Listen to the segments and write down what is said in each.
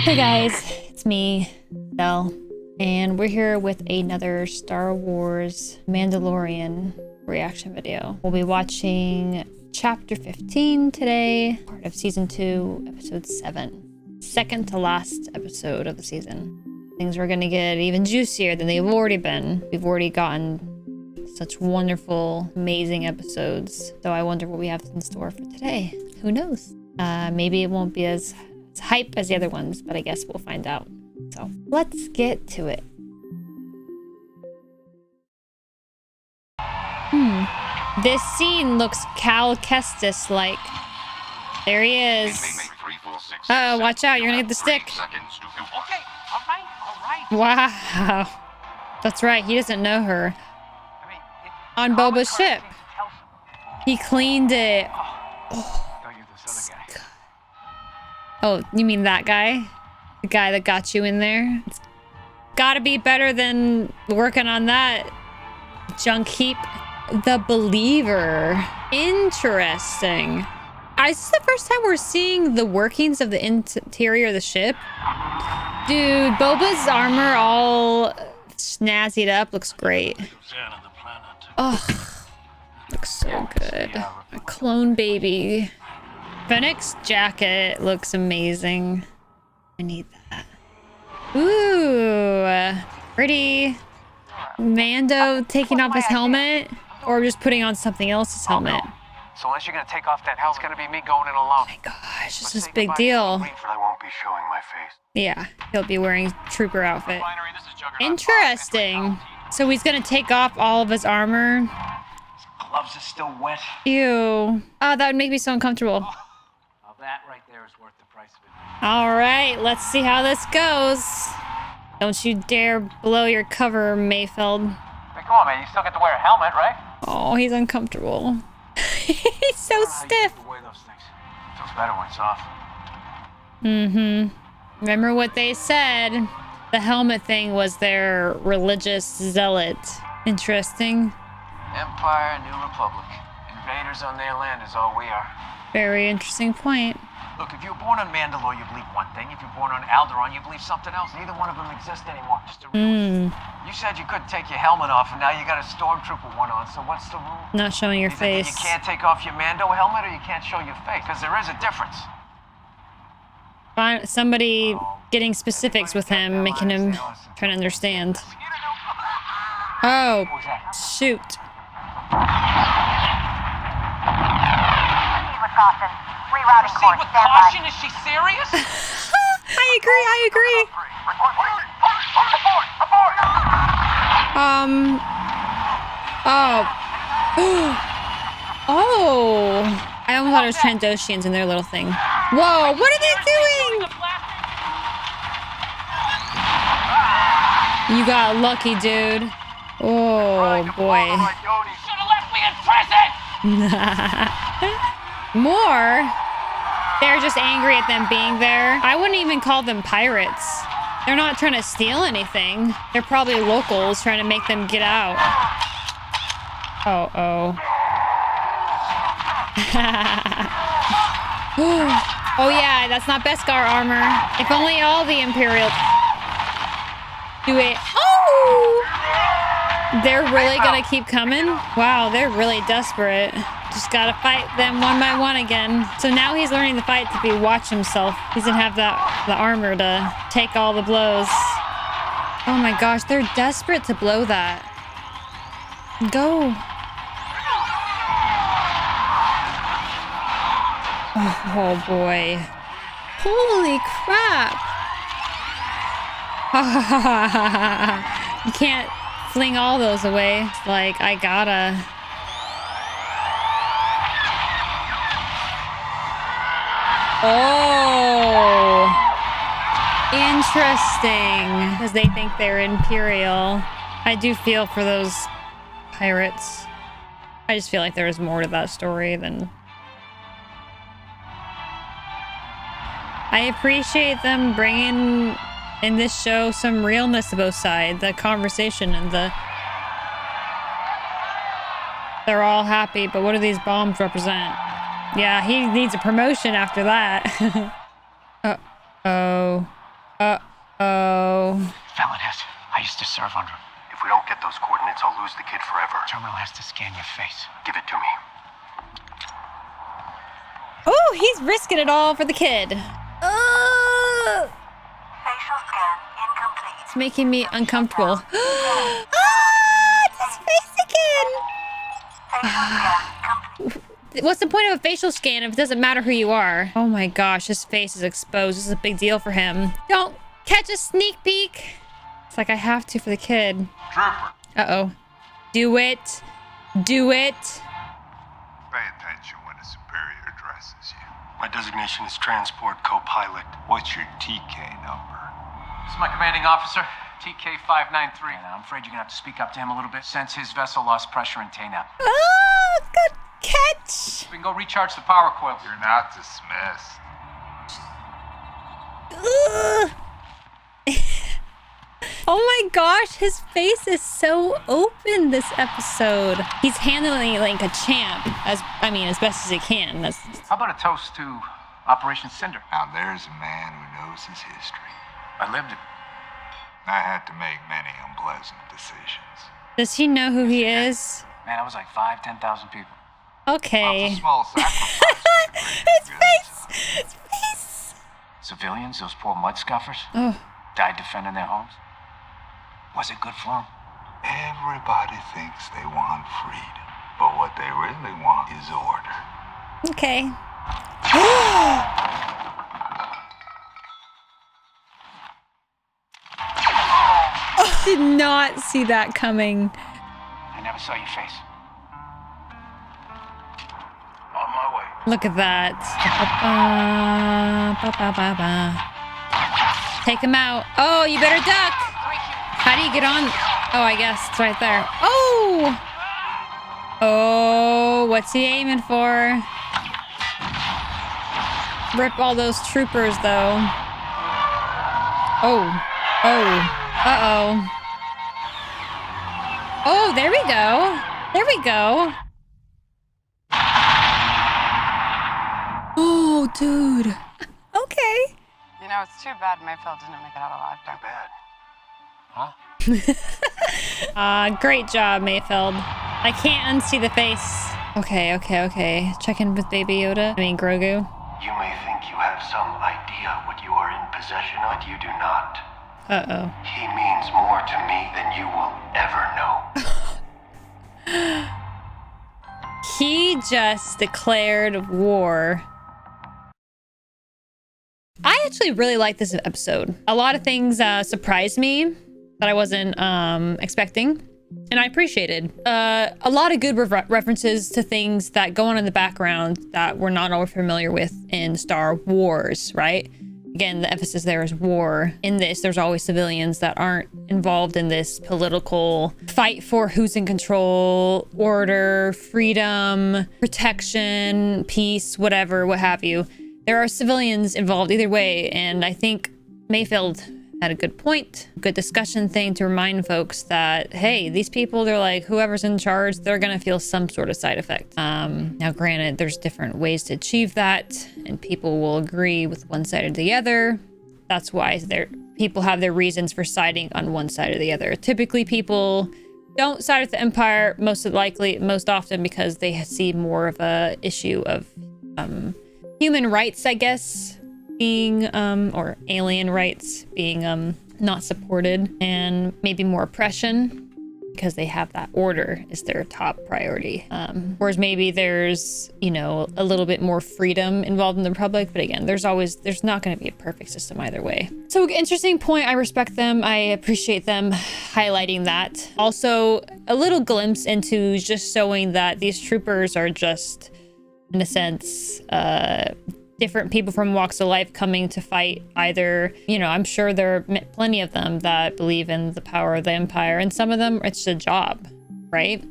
Hey guys, it's me, Belle, and we're here with another Star Wars Mandalorian reaction video. We'll be watching Chapter 15 today, part of Season 2, Episode 7. Second to last episode of the season. Things are gonna get even juicier than they've already been. We've already gotten such wonderful, amazing episodes. So I wonder what we have in store for today. Who knows? Maybe it won't be as hype as the other ones, but I guess we'll find out. So let's get to it. This scene looks Cal Kestis like. There he is. Uh-oh, watch out, you're gonna get the stick. Okay, all right. Wow. That's right, he doesn't know her. On Boba's ship. He cleaned it. Oh, you mean that guy? The guy that got you in there? It's gotta be better than working on that junk heap. The Believer. Interesting. This is the first time we're seeing the workings of the interior of the ship. Dude, Boba's armor all snazzied up. Looks great. Oh, looks so good. A clone baby. Fennec's jacket looks amazing. I need that. Ooh, pretty. Mando taking off his helmet, or just putting on something else's helmet. So unless you're gonna take off that helmet, it's gonna be me going in alone. Oh my gosh, this is a big deal. I won't be showing my face. Yeah, he'll be wearing trooper outfit. Interesting. So he's gonna take off all of his armor. Gloves are still wet. Ew. Oh, that would make me so uncomfortable. Now that right there is worth the price of it. All right, let's see how this goes. Don't you dare blow your cover, Mayfeld. Hey, come on, man. You still get to wear a helmet, right? Oh, he's uncomfortable. He's so stiff. Wear those things. Feels better when it's off. Remember what they said? The helmet thing was their religious zealot. Interesting. Empire, New Republic. Invaders on their land is all we are. Very interesting point. Look, if you were born on Mandalore, you believe one thing. If you're born on Alderaan, you believe something else. Neither one of them exists anymore. Just a real You said you couldn't take your helmet off, and now you got a stormtrooper one on. So what's the rule? Not showing your Either that face. you can't take off your Mando helmet, or you can't show your face, because there is a difference. Somebody getting specifics with him, making him trying to understand. Oh, shoot. Proceed with caution? Is she serious? I agree. Oh. I almost thought it was Trandoshians in their little thing. Whoa, what are they doing? You got lucky, dude. Oh, boy. You should have left me in prison! More? They're just angry at them being there. I wouldn't even call them pirates. They're not trying to steal anything. They're probably locals trying to make them get out. Oh. Oh yeah, that's not Beskar armor. If only all the Imperial do it. Oh! They're really gonna keep coming? Wow, they're really desperate. Just gotta fight them one by one again. So now he's learning the fight to be watch himself. He's gonna have the armor to take all the blows. Oh my gosh, they're desperate to blow that. Go. Oh boy. Holy crap. You can't fling all those away. It's like, I gotta. Oh. Interesting. Because they think they're Imperial. I do feel for those pirates. I just feel like there is more to that story than... I appreciate them bringing in this show some realness to both sides, the conversation and the... They're all happy, but what do these bombs represent? Yeah, he needs a promotion after that. Uh-oh. Uh-oh. Fallon I used to serve under him. If we don't get those coordinates, I'll lose the kid forever. Terminal has to scan your face. Give it to me. Oh, he's risking it all for the kid. Facial scan incomplete. It's making me uncomfortable. Ah, it's his face again. Facial scan complete. What's the point of a facial scan if it doesn't matter who you are? Oh my gosh, his face is exposed. This is a big deal for him. Don't catch a sneak peek. It's like I have to for the kid. Trooper. Uh-oh. Do it. Do it. Pay attention when a superior addresses you. My designation is transport co-pilot. What's your TK number? This is my commanding officer, TK-593. I'm afraid you're gonna have to speak up to him a little bit since his vessel lost pressure in Tana. Oh, good catch. We can go recharge the power coils. You're not dismissed. Ugh. Oh my gosh, his face is so open this episode. He's handling it like a champ, as best as he can. How about a toast to Operation Cinder? Now there's a man who knows his history. I lived it. I had to make many unpleasant decisions. Does he know who he is? Man, I was like 10,000 people. Okay. Lots of small sacrifices. His face! His face! Civilians, those poor mud scuffers, Oh. died defending their homes. Was it good for them? Everybody thinks they want freedom, but what they really want is order. Okay. Did not see that coming. I never saw your face. On my way. Look at that. Take him out. Oh, you better duck. How do you get on? Oh, I guess it's right there. Oh! Oh, what's he aiming for? Rip all those troopers, though. Oh. Oh. Uh-oh. Oh, there we go. There we go. Oh, dude. Okay. You know, it's too bad Mayfield didn't make it out alive. Too bad. Huh? Great job, Mayfield. I can't unsee the face. Okay. Check in with Baby Yoda. Grogu. You may think you have some idea what you are in possession of, but you do not. Uh-oh. He means more to me than you will ever know. He just declared war. I actually really like this episode. A lot of things surprised me that I wasn't expecting, and I appreciated. A lot of good references to things that go on in the background that we're not all familiar with in Star Wars, right? Again, the emphasis there is war. In this, there's always civilians that aren't involved in this political fight for who's in control, order, freedom, protection, peace, whatever, what have you. There are civilians involved either way, and I think Mayfield had a good point, good discussion thing to remind folks that, hey, these people, they're like, whoever's in charge, they're gonna feel some sort of side effect. Now granted, there's different ways to achieve that, and people will agree with one side or the other. That's why people have their reasons for siding on one side or the other. Typically, people don't side with the Empire, most often because they see more of a issue of human rights, I guess, being or alien rights being not supported, and maybe more oppression because they have that order is their top priority. Whereas maybe there's, a little bit more freedom involved in the Republic, but again, there's not going to be a perfect system either way. So interesting point. I respect them. I appreciate them highlighting that. Also, a little glimpse into just showing that these troopers are just, in a sense, different people from walks of life coming to fight. Either, I'm sure there are plenty of them that believe in the power of the Empire, and some of them, it's a job, right?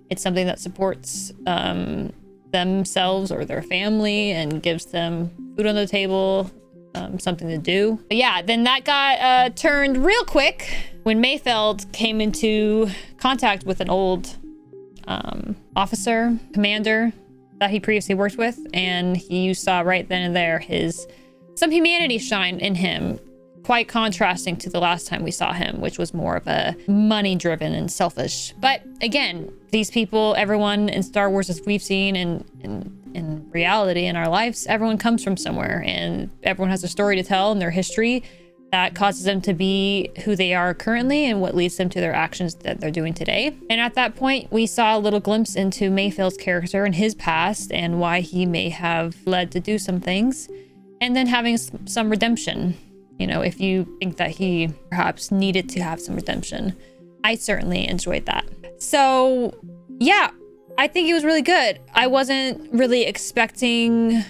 It's something that supports themselves or their family and gives them food on the table, something to do. But yeah, then that got turned real quick when Mayfield came into contact with an old officer, commander, that he previously worked with, and you saw right then and there some humanity shine in him, quite contrasting to the last time we saw him, which was more of a money driven and selfish. But again, these people, everyone in Star Wars, as we've seen in reality in our lives, everyone comes from somewhere, and everyone has a story to tell in their history that causes them to be who they are currently and what leads them to their actions that they're doing today. And at that point, we saw a little glimpse into Mayfield's character and his past and why he may have led to do some things, and then having some redemption. You know, if you think that he perhaps needed to have some redemption. I certainly enjoyed that. So yeah, I think it was really good. I wasn't really expecting,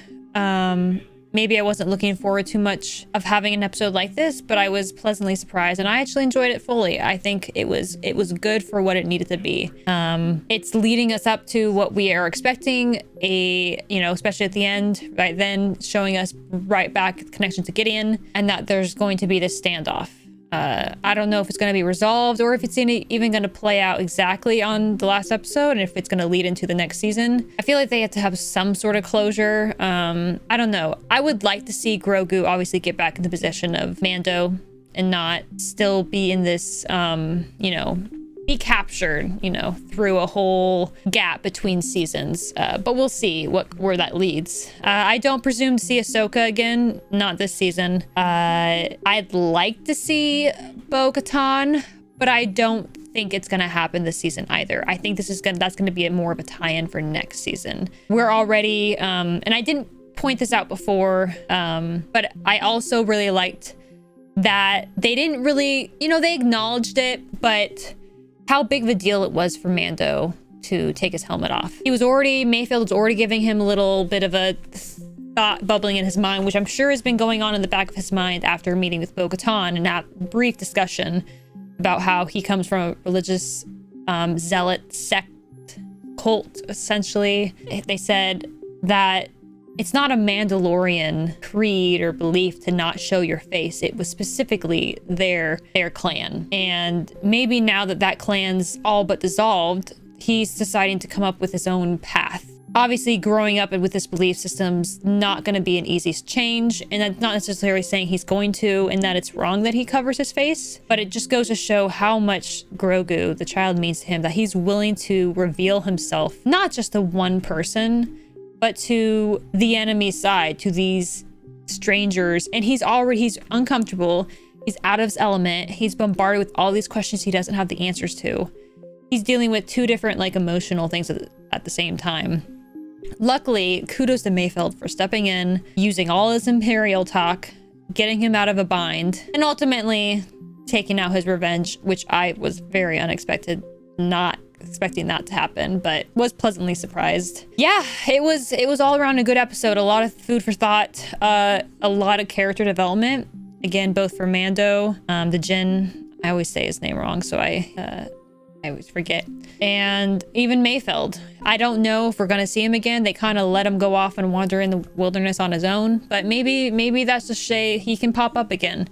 maybe I wasn't looking forward too much of having an episode like this, but I was pleasantly surprised, and I actually enjoyed it fully. I think it was good for what it needed to be. It's leading us up to what we are expecting, especially at the end, right then, showing us right back connection to Gideon, and that there's going to be this standoff. I don't know if it's going to be resolved or if it's even going to play out exactly on the last episode, and if it's going to lead into the next season. I feel like they have to have some sort of closure. I don't know. I would like to see Grogu obviously get back in the position of Mando and not still be in this, be captured, through a whole gap between seasons. But we'll see where that leads. I don't presume to see Ahsoka again, not this season. I'd like to see Bo-Katan, but I don't think it's gonna happen this season either. I think that's gonna be more of a tie-in for next season. We're already, and I didn't point this out before, but I also really liked that they didn't really, they acknowledged it, but how big of a deal it was for Mando to take his helmet off. Mayfield was already giving him a little bit of a thought bubbling in his mind, which I'm sure has been going on in the back of his mind after meeting with Bo-Katan and that brief discussion about how he comes from a religious zealot sect cult, essentially. They said that it's not a Mandalorian creed or belief to not show your face. It was specifically their clan. And maybe now that clan's all but dissolved, he's deciding to come up with his own path. Obviously, growing up with this belief system's not going to be an easy change, and that's not necessarily saying he's going to, and that it's wrong that he covers his face, but it just goes to show how much Grogu, the child, means to him, that he's willing to reveal himself, not just to one person, but to the enemy side, to these strangers. And he's uncomfortable. He's out of his element. He's bombarded with all these questions he doesn't have the answers to. He's dealing with two different emotional things at the same time. Luckily, kudos to Mayfield for stepping in, using all his Imperial talk, getting him out of a bind, and ultimately taking out his revenge, which I was very unexpected, not expecting that to happen, but was pleasantly surprised. Yeah, it was all around a good episode. A lot of food for thought, a lot of character development, again, both for Mando, the Jinn, I always say his name wrong, so I always forget, and even Mayfield. I don't know if we're gonna see him again. They kind of let him go off and wander in the wilderness on his own, but maybe that's just he can pop up again.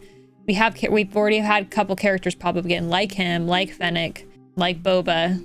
We've already had a couple characters pop up again, like him, like Fennec, like Boba,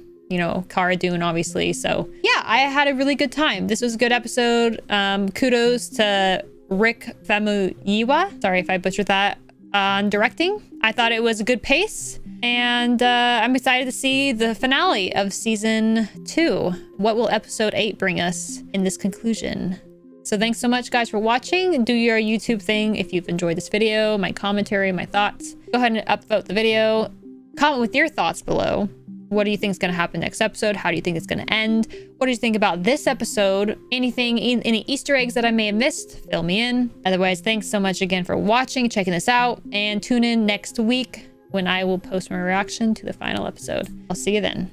Cara Dune, obviously. So yeah, I had a really good time. This was a good episode. Kudos to Rick Famuyiwa. Sorry if I butchered that, on directing. I thought it was a good pace, and I'm excited to see the finale of season 2. What will episode 8 bring us in this conclusion? So thanks so much, guys, for watching. Do your YouTube thing if you've enjoyed this video, my commentary, my thoughts. Go ahead and upvote the video. Comment with your thoughts below. What do you think is going to happen next episode? How do you think it's going to end? What do you think about this episode? Any Easter eggs that I may have missed? Fill me in. Otherwise, thanks so much again for watching, checking this out, and tune in next week when I will post my reaction to the final episode. I'll see you then.